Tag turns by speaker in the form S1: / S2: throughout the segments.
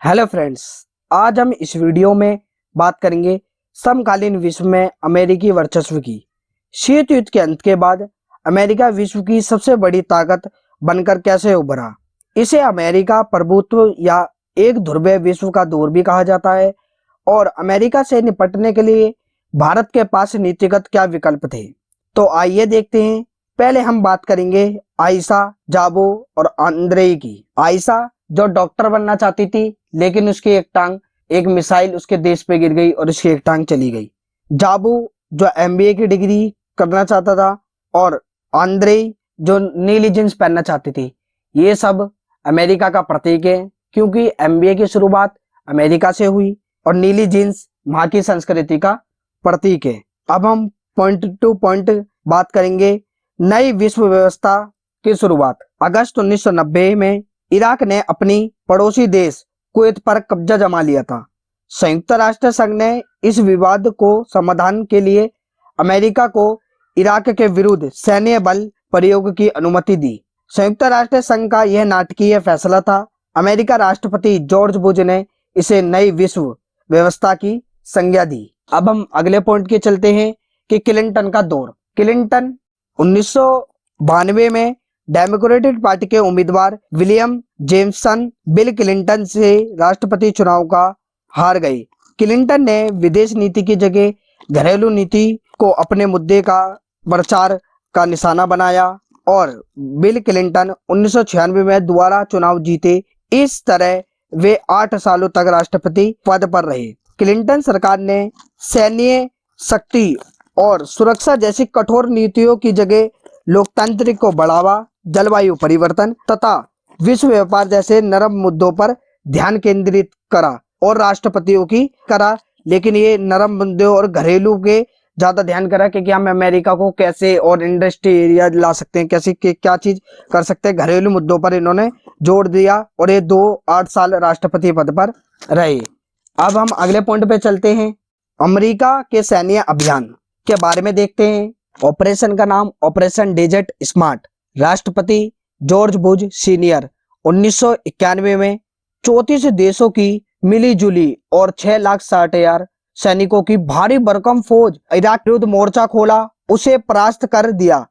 S1: Hello friends, आज हम इस वीडियो में बात करेंगे समकालीन विश्व में अमेरिकी वर्चस्व की। शीत युद्ध के अंत के बाद अमेरिका विश्व की सबसे बड़ी ताकत बनकर कैसे उभरा। इसे अमेरिका प्रभुत्व या एक ध्रुवीय विश्व का दौर भी कहा जाता है। और अमेरिका से निपटने के लिए भारत के पास नीतिगत क्या विकल्प थे, तो आइए देखते हैं। पहले हम बात करेंगे आयशा, जाबो और आंद्रेई की। आयशा जो डॉक्टर बनना चाहती थी, लेकिन उसकी एक टांग एक मिसाइल उसके देश पे गिर गई और उसकी एक टांग चली गई। जाबू जो एमबीए की डिग्री करना चाहता था, और आंद्रेई जो नीली जींस पहनना चाहती थी। ये सब अमेरिका का प्रतीक है, क्योंकि एमबीए की शुरुआत अमेरिका से हुई और नीली जींस वहां की संस्कृति का प्रतीक है। अब हम पॉइंट टू पॉइंट बात करेंगे। नई विश्व व्यवस्था की शुरुआत। अगस्त 1990 में इराक ने अपनी पड़ोसी देश कुवैत पर कब्जा जमा लिया था। संयुक्त राष्ट्र संघ ने इस विवाद को समाधान के लिए अमेरिका को इराक के विरुद्ध सैन्य बल प्रयोग की अनुमति दी। संयुक्त राष्ट्र संघ का यह नाटकीय फैसला था। अमेरिका राष्ट्रपति जॉर्ज बुश ने इसे नई विश्व व्यवस्था की संज्ञा दी। अब हम अगले पॉइंट के चलते हैं कि क्लिंटन का दौर। क्लिंटन 1992 में डेमोक्रेटिक पार्टी के उम्मीदवार विलियम जेम्सन बिल क्लिंटन से राष्ट्रपति चुनाव का हार गए। क्लिंटन ने विदेश नीति की जगह घरेलू नीति को अपने मुद्दे का प्रचार का निशाना बनाया और बिल क्लिंटन 1996 में दोबारा चुनाव जीते। इस तरह वे 8 सालों तक राष्ट्रपति पद पर रहे। क्लिंटन सरकार ने सैन्य शक्ति और सुरक्षा जैसी कठोर नीतियों की जगह लोकतांत्रिक को बढ़ावा, जलवायु परिवर्तन तथा विश्व व्यापार जैसे नरम मुद्दों पर ध्यान केंद्रित करा और राष्ट्रपतियों की करा। लेकिन ये नरम मुद्दों और घरेलू के ज्यादा ध्यान करा कि हम अमेरिका को कैसे और इंडस्ट्री एरिया ला सकते हैं, कैसे क्या चीज कर सकते हैं। घरेलू मुद्दों पर इन्होंने जोर दिया और ये 8 साल राष्ट्रपति पद पर रहे। अब हम अगले पॉइंट पे चलते हैं। अमेरिका के सैन्य अभियान के बारे में देखते हैं। ऑपरेशन का नाम ऑपरेशन डेजर्ट स्मार्ट। राष्ट्रपति जॉर्ज बुश सीनियर 1991 में 34 देशों की मिलीजुली और 6,60,000 सैनिकों की भारी भरकम फौज इराक विरुद्ध मोर्चा खोला, उसे परास्त कर दिया।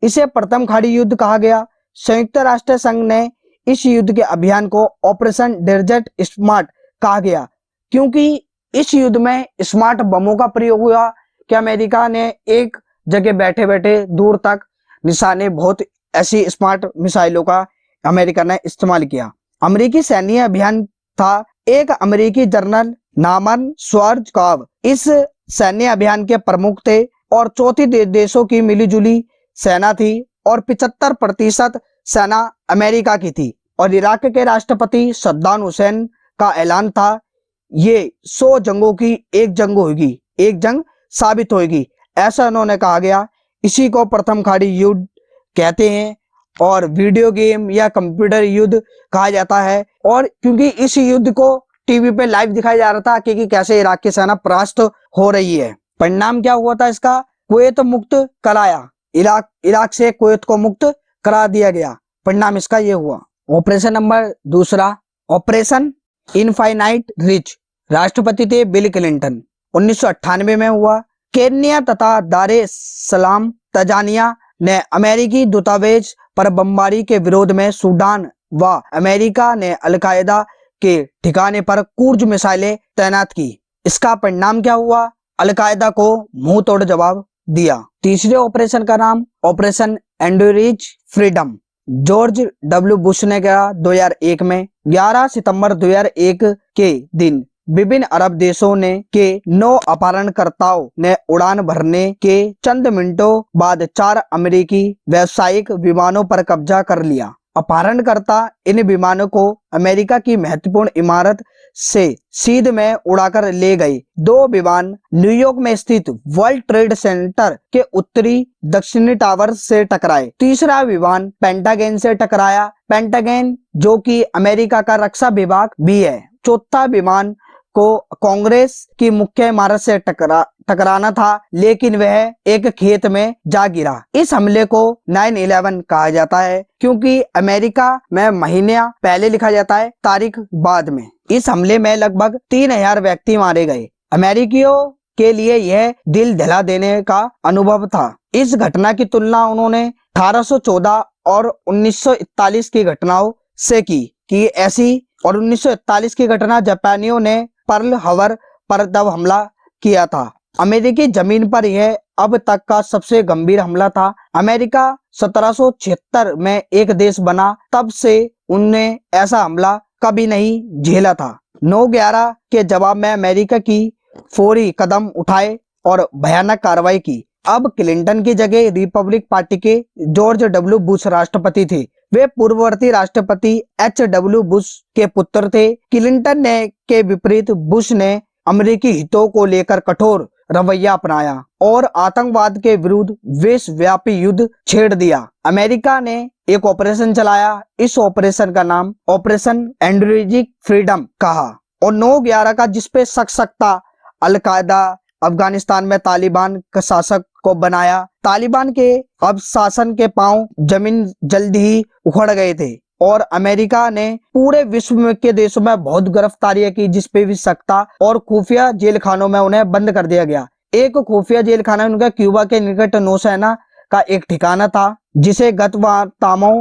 S1: इसे प्रथम खाड़ी युद्ध कहा गया। संयुक्त राष्ट्र संघ ने इस युद्ध के अभियान को ऑपरेशन डेजर्ट स्मार्ट कहा गया, क्योंकि इस युद्ध में स्मार्ट बमों का प्रयोग हुआ कि अमेरिका ने एक जगह बैठे बैठे दूर तक निशाने बहुत ऐसी स्मार्ट मिसाइलों का अमेरिका ने इस्तेमाल किया। अमेरिकी सैन्य अभियान था। एक अमेरिकी जनरल नामन श्वार्ज़कॉफ इस सैन्य अभियान के प्रमुख थे और 34 देशों की मिलीजुली सेना थी और 75% सेना अमेरिका की थी। और इराक के राष्ट्रपति सद्दाम हुसैन का ऐलान था, ये 100 जंगों की एक जंग होगी, एक जंग साबित होगी, ऐसा उन्होंने कहा गया। इसी को प्रथम खाड़ी युद्ध कहते हैं और वीडियो गेम या कंप्यूटर युद्ध कहा जाता है। और क्योंकि इस युद्ध को टीवी पे लाइव दिखाया जा रहा था कि कैसे इराक की सेना परास्त हो रही है। परिणाम क्या हुआ था इसका? कुवैत मुक्त कराया। इराक से कुवैत को मुक्त करा दिया गया। परिणाम इसका ये हुआ। ऑपरेशन नंबर दूसरा, ऑपरेशन इनफाइनाइट रिच। राष्ट्रपति थे बिल क्लिंटन। 1998 में हुआ। केन्या तथा दारे सलाम तंजानिया ने अमेरिकी दूतावास पर बमबारी के विरोध में सूडान व अमेरिका ने अल-कायदा के ठिकाने पर क्रूज मिसाइलें तैनात की। इसका परिणाम क्या हुआ? अल-कायदा को मुंह तोड़ जवाब दिया। तीसरे ऑपरेशन का नाम operation endurance freedom. George W Bush ने किया 2001 में। 11 सितंबर 2001 के दिन विभिन्न अरब देशों ने के 9 अपहरणकर्ताओं ने उड़ान भरने के चंद मिनटों बाद 4 अमेरिकी व्यावसायिक विमानों पर कब्जा कर लिया। अपहरणकर्ता इन विमानों को अमेरिका की महत्वपूर्ण इमारत से सीध में उड़ाकर ले गए। 2 विमान न्यूयॉर्क में स्थित वर्ल्ड ट्रेड सेंटर के उत्तरी दक्षिणी टावर से टकराए। तीसरा विमान पेंटागन से टकराया। पेंटागन जो कि अमेरिका का रक्षा विभाग भी है। चौथा विमान को कांग्रेस की मुख्य इमारत से टकराना था, लेकिन वह एक खेत में जा गिरा। इस हमले को 9/11 कहा जाता है, क्योंकि अमेरिका में महीना पहले लिखा जाता है, तारीख बाद में। इस हमले में लगभग 3000 व्यक्ति मारे गए। अमेरिकियों के लिए यह दिल दहला देने का अनुभव था। इस घटना की तुलना उन्होंने 1814 और 1941 की घटनाओं से की ऐसी, और 1941 की घटना जापानियों ने पर्ल हार्बर पर तब हमला किया था। अमेरिकी जमीन पर यह अब तक का सबसे गंभीर हमला था। अमेरिका 1776 में एक देश बना, तब से उनने ऐसा हमला कभी नहीं झेला था। 9/11 के जवाब में अमेरिका की फौरी कदम उठाए और भयानक कार्रवाई की। अब क्लिंटन की जगह रिपब्लिक पार्टी के जॉर्ज डब्ल्यू बुश राष्ट्रपति थे। वे पूर्ववर्ती राष्ट्रपति HW बुश के पुत्र थे। क्लिंटन ने के विपरीत बुश ने अमेरिकी हितों को लेकर कठोर रवैया अपनाया और आतंकवाद के विरुद्ध विश्वव्यापी युद्ध छेड़ दिया। अमेरिका ने एक ऑपरेशन चलाया। इस ऑपरेशन का नाम ऑपरेशन एंड्यूरिंग फ्रीडम कहा, और 9/11 का जिसपे शक सकता अल-कायदा अफगानिस्तान में तालिबान का शासक को बनाया। तालिबान के अब शासन के पांव जमीन जल्द ही उखड़ गए थे, और अमेरिका ने पूरे विश्व के देशों में बहुत गिरफ्तारियां की जिसपे भी शक था, और खुफिया जेल खानों में उन्हें बंद कर दिया गया। एक खुफिया जेल खाना उनका क्यूबा के निकट नौसेना का एक ठिकाना था, जिसे गवातामो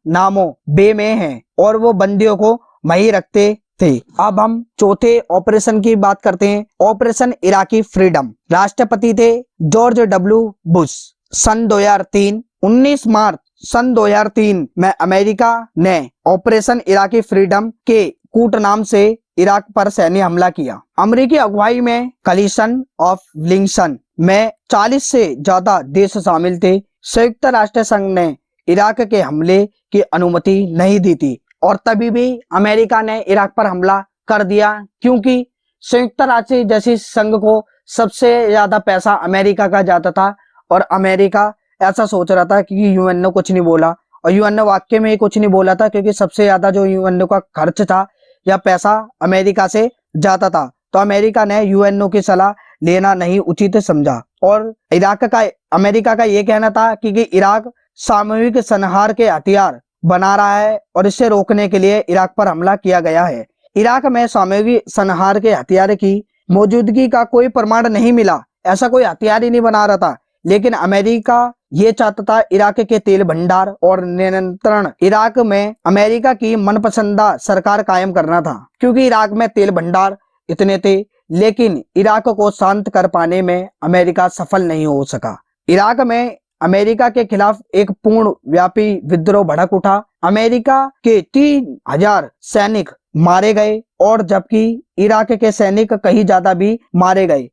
S1: नामो बे में है, और वो बंदियों को वहीं रखते थे। अब हम चौथे ऑपरेशन की बात करते हैं, ऑपरेशन इराकी फ्रीडम। राष्ट्रपति थे जॉर्ज डब्ल्यू बुश। सन 2003 19 मार्च सन 2003 में अमेरिका ने ऑपरेशन इराकी फ्रीडम के कूट नाम से इराक पर सैन्य हमला किया। अमेरिकी अगुवाई में कलीशन ऑफ विलिंग्डन में 40 से ज्यादा देश शामिल थे। संयुक्त राष्ट्र संघ ने इराक के हमले की अनुमति नहीं दी थी, और तभी भी अमेरिका ने इराक पर हमला कर दिया, क्योंकि संयुक्त राष्ट्र जैसी संघ को सबसे ज्यादा पैसा अमेरिका का जाता था, और अमेरिका ऐसा सोच रहा था कि यूएन ने कुछ नहीं बोला, और यूएन ने वाकई में ही कुछ नहीं बोला था, क्योंकि सबसे ज्यादा जो यूएन का खर्च था या पैसा अमेरिका से जाता था। तो अमेरिका ने यूएनओ की सलाह लेना नहीं उचित समझा, और इराक का अमेरिका का ये कहना था कि इराक सामूहिक संहार के हथियार बना रहा है, और इसे रोकने के लिए इराक पर हमला किया गया है। इराक में सामूहिक संहार के हथियार की मौजूदगी का कोई प्रमाण नहीं मिला, ऐसा कोई हथियार ही नहीं बना रहा था, लेकिन अमेरिका ये चाहता था इराक के तेल भंडार और नियंत्रण इराक में अमेरिका की मनपसंदा सरकार कायम करना था, क्योंकि इराक में तेल भंडार इतने थे, लेकिन इराक को शांत कर पाने में अमेरिका सफल नहीं हो सका। इराक में अमेरिका के खिलाफ एक पूर्ण व्यापी विद्रोह भड़क उठा। अमेरिका के 3000 सैनिक मारे गए, और जबकि इराक के सैनिक कहीं ज्यादा भी मारे गए।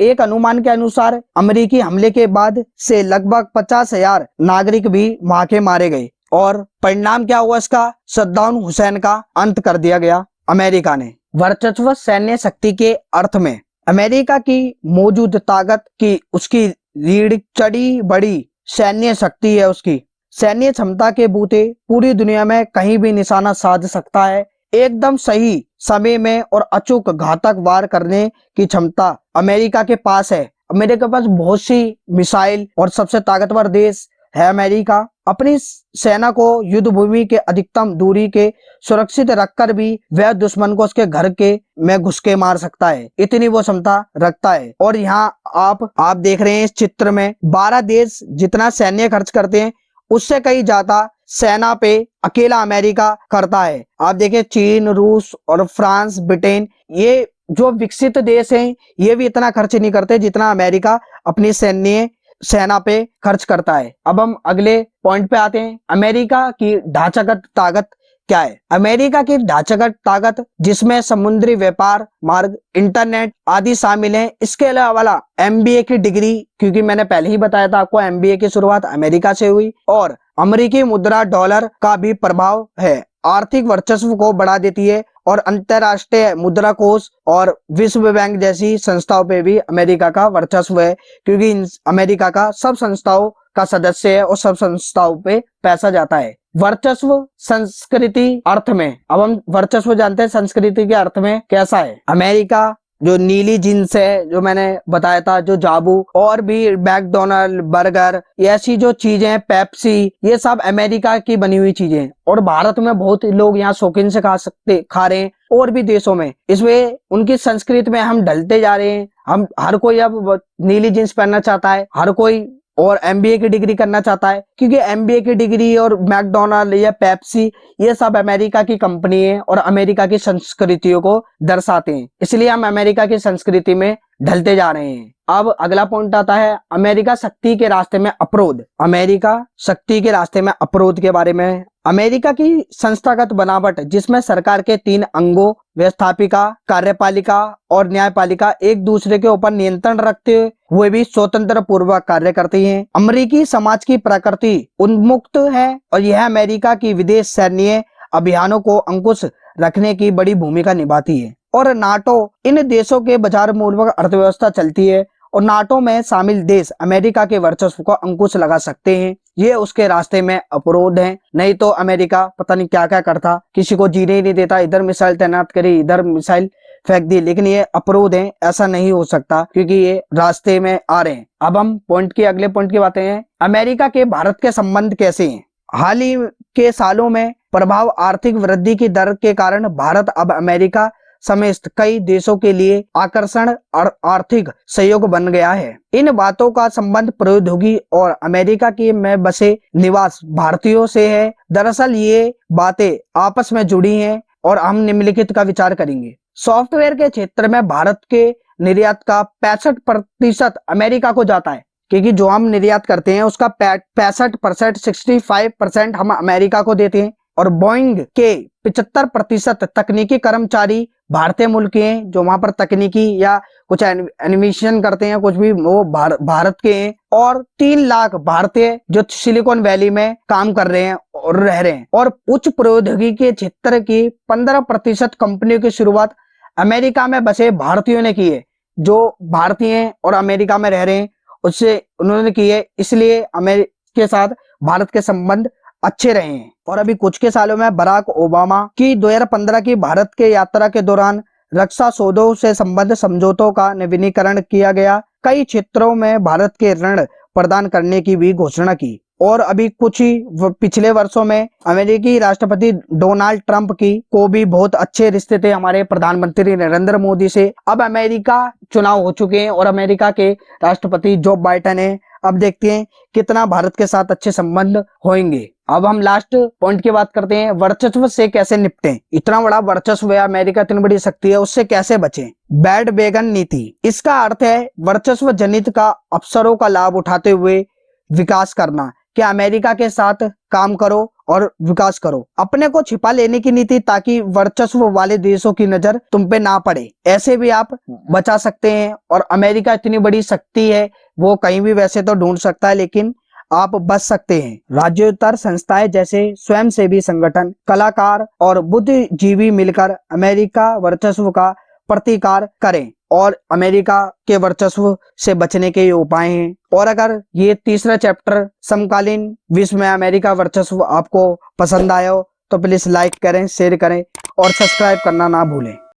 S1: एक अनुमान के अनुसार अमेरिकी हमले के बाद से लगभग 50,000 नागरिक भी वहां के मारे गए, और परिणाम क्या हुआ इसका? सद्दाम हुसैन का अंत कर दिया गया अमेरिका ने। वर्चस्व सैन्य शक्ति के अर्थ में अमेरिका की मौजूद ताकत की उसकी रीढ़ चढ़ी बड़ी सैन्य शक्ति है। उसकी सैन्य क्षमता के बूते पूरी दुनिया में कहीं भी निशाना साध सकता है। एकदम सही समय में और अचूक घातक वार करने की क्षमता अमेरिका के पास है। अमेरिका के पास बहुत सी मिसाइल, और सबसे ताकतवर देश है अमेरिका। अपनी सेना को युद्ध भूमि के अधिकतम दूरी के सुरक्षित रखकर भी वह दुश्मन को उसके घर के में घुस के मार सकता है, इतनी वो क्षमता रखता है। और यहाँ आप देख रहे हैं इस चित्र में 12 देश जितना सैन्य खर्च करते हैं, उससे कहीं ज्यादा सेना पे अकेला अमेरिका करता है। आप देखिए चीन, रूस और फ्रांस, ब्रिटेन, ये जो विकसित देश हैं, ये भी इतना खर्च नहीं करते जितना अमेरिका अपनी सेना पे खर्च करता है। अब हम अगले पॉइंट पे आते हैं, अमेरिका की ढांचागत ताकत क्या है। अमेरिका की ढांचागत ताकत जिसमें समुद्री व्यापार मार्ग, इंटरनेट आदि शामिल हैं। इसके अलावा MBA की डिग्री, क्योंकि मैंने पहले ही बताया था आपको MBA की शुरुआत अमेरिका से हुई, और अमेरिकी मुद्रा डॉलर का भी प्रभाव है, आर्थिक वर्चस्व को बढ़ा देती है, और अंतरराष्ट्रीय मुद्रा कोष और विश्व बैंक जैसी संस्थाओं पे भी अमेरिका का वर्चस्व है, क्योंकि अमेरिका का सब संस्थाओं का सदस्य है और सब संस्थाओं पे पैसा जाता है। वर्चस्व संस्कृति अर्थ में, अब हम वर्चस्व जानते हैं, संस्कृति के अर्थ में कैसा है। अमेरिका जो नीली जींस है जो मैंने बताया था, जो जाबू, और भी मैकडोनल्ड, बर्गर, ये ऐसी जो चीजें हैं, पेप्सी, ये सब अमेरिका की बनी हुई चीजें हैं। और भारत में बहुत लोग यहाँ शौकीन से खा रहे हैं, और भी देशों में। इसमें उनकी संस्कृति में हम ढलते जा रहे हैं। हम हर कोई अब नीली जींस पहनना चाहता है, हर कोई, और एमबीए की डिग्री करना चाहता है, क्योंकि एमबीए की डिग्री और मैकडोनल्ड या पेप्सी, ये सब अमेरिका की कंपनी है और अमेरिका की संस्कृतियों को दर्शाते हैं। इसलिए हम अमेरिका की संस्कृति में ढलते जा रहे हैं। अब अगला पॉइंट आता है अमेरिका शक्ति के रास्ते में अवरोध। अमेरिका शक्ति के रास्ते में अवरोध के बारे में। अमेरिका की संस्थागत बनावट, जिसमें सरकार के 3 अंगों, व्यवस्थापिका, कार्यपालिका और न्यायपालिका, एक दूसरे के ऊपर नियंत्रण रखते हुए भी स्वतंत्र पूर्वक कार्य करती हैं। अमेरिकी समाज की प्रकृति उन्मुक्त है और यह अमेरिका की विदेश सैन्य अभियानों को अंकुश रखने की बड़ी भूमिका निभाती है। और नाटो, इन देशों के बाजार मूलक अर्थव्यवस्था चलती है और नाटो में शामिल देश अमेरिका के वर्चस्व को अंकुश लगा सकते हैं। ये उसके रास्ते में अवरोध है। नहीं तो अमेरिका पता नहीं क्या क्या करता, किसी को जीने ही नहीं देता, इधर मिसाइल तैनात करी, इधर मिसाइल फेंक दी। लेकिन ये अवरोध है, ऐसा नहीं हो सकता, क्योंकि ये रास्ते में आ रहे हैं। अब हम अगले पॉइंट की बातें हैं। अमेरिका के भारत के संबंध कैसे हैं? हाल ही के सालों में प्रभाव आर्थिक वृद्धि की दर के कारण भारत अब अमेरिका समेत कई देशों के लिए आकर्षण और आर्थिक सहयोग बन गया है। इन बातों का संबंध प्रौद्योगिकी और अमेरिका के में बसे निवास भारतीयों से है। दरअसल ये बातें आपस में जुड़ी हैं और हम निम्नलिखित का विचार करेंगे। सॉफ्टवेयर के क्षेत्र में भारत के निर्यात का 65% अमेरिका को जाता है, क्योंकि जो हम निर्यात करते हैं उसका 65%, 65% हम अमेरिका को देते हैं। और बोइंग के 75% तकनीकी कर्मचारी भारतीय मूल के हैं, जो वहां पर तकनीकी या कुछ एनिमेशन करते हैं, कुछ भी, वो भारत के हैं। और 3 लाख भारतीय जो सिलिकॉन वैली में काम कर रहे हैं और रह रहे हैं। और उच्च प्रौद्योगिकी के क्षेत्र की 15% कंपनियों की शुरुआत अमेरिका में बसे भारतीयों ने की है, जो भारतीय और अमेरिका में रह रहे हैं उससे उन्होंने की है। इसलिए अमेरिका के साथ भारत के संबंध अच्छे रहे हैं। और अभी कुछ के सालों में बराक ओबामा की 2015 की भारत के यात्रा के दौरान रक्षा सौदों से संबंधित समझौतों का नवीनीकरण किया गया। कई क्षेत्रों में भारत के ऋण प्रदान करने की भी घोषणा की। और अभी कुछ ही पिछले वर्षों में अमेरिकी राष्ट्रपति डोनाल्ड ट्रंप की को भी बहुत अच्छे रिश्ते थे हमारे प्रधानमंत्री नरेंद्र मोदी से। अब अमेरिका चुनाव हो चुके हैं और अमेरिका के राष्ट्रपति जो बाइडेन है। अब देखते हैं कितना भारत के साथ अच्छे संबंध होंगे। अब हम लास्ट पॉइंट की बात करते हैं, वर्चस्व से कैसे निपटें। इतना बड़ा वर्चस्व है अमेरिका, इतनी बड़ी शक्ति है, उससे कैसे बचें। बैंड वेगन नीति, इसका अर्थ है वर्चस्व जनित का अवसरों का लाभ उठाते हुए विकास करना। क्या अमेरिका के साथ काम करो और विकास करो। अपने को छिपा लेने की नीति, ताकि वर्चस्व वाले देशों की नजर तुम पे ना पड़े, ऐसे भी आप बचा सकते हैं। और अमेरिका इतनी बड़ी शक्ति है, वो कहीं भी वैसे तो ढूंढ सकता है, लेकिन आप बच सकते हैं। राज्योत्तर संस्थाएं जैसे स्वयंसेवी संगठन, कलाकार और बुद्धिजीवी मिलकर अमेरिका वर्चस्व का प्रतिकार करें और अमेरिका के वर्चस्व से बचने के उपाय हैं। और अगर ये तीसरा चैप्टर समकालीन विश्व में अमेरिका वर्चस्व आपको पसंद आया हो तो प्लीज लाइक करें, शेयर करें और सब्सक्राइब करना ना भूलें।